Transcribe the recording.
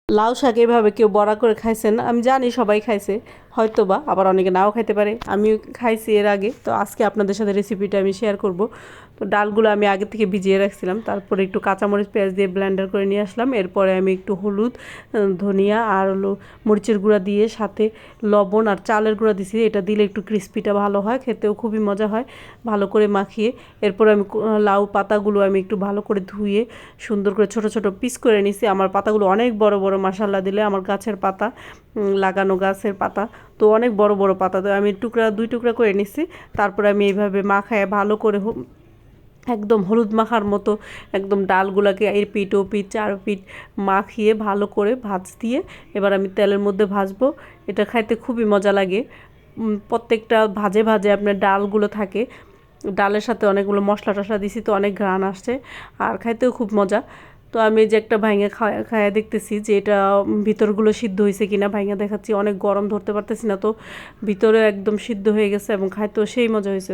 লাউ শাক এভাবে কেউ বড়া করে খাইছেন, আমি জানি সবাই খাইছে হয়তো বা, আবার অনেকে নাও খাইতে পারে। আমিও খাইছি এর আগে, তো আজকে আপনাদের সাথে রেসিপিটা আমি শেয়ার করব। তো ডালগুলো আমি আগে থেকে ভিজিয়ে রাখছিলাম, তারপরে একটু কাঁচামরিচ পেঁয়াজ দিয়ে ব্লেন্ডার করে নিয়ে আসলাম। এরপরে আমি একটু হলুদ, ধনিয়া আর হলো মরিচের গুঁড়া দিয়ে সাথে লবণ আর চালের গুঁড়া দিছি। এটা দিলে একটু ক্রিস্পিটা ভালো হয়, খেতেও খুবই মজা হয়। ভালো করে মাখিয়ে এরপরে আমি লাউ পাতাগুলো আমি একটু ভালো করে ধুয়ে সুন্দর করে ছোট ছোট পিস করে নিছি। আমার পাতাগুলো অনেক বড় বড়, মাশাআল্লাহ দিলে, আমার গাছের পাতা, লাগানো গাছের পাতা, তো অনেক বড় বড় পাতা। তো আমি দুই টুকরা করে নিছি। তারপরে আমি এইভাবে মাখায় ভালো করে একদম হলুদ মাখার মতো একদম ডালগুলাকে এই পিঠ ও পিঠ চার পিঠ মাখিয়ে ভালো করে ভাজ দিয়ে এবার আমি তেলের মধ্যে ভাজবো। এটা খাইতে খুবই মজা লাগে। প্রত্যেকটা ভাজে ভাজে আপনার ডালগুলো থাকে, ডালের সাথে অনেকগুলো মশলা টশলা দিছি, তো অনেক ঘ্রাণ আসছে আর খাইতেও খুব মজা। তো আমি যে একটা ভাইঙা খায়া দেখতেছি যে এটা ভিতরগুলো সিদ্ধ হয়েছে কিনা, ভাইঙা দেখাচ্ছি। অনেক গরম, ধরতে পারতেছি না, তো ভিতরে একদম সিদ্ধ হয়ে গেছে এবং খাইতেও সেই মজা হয়েছে।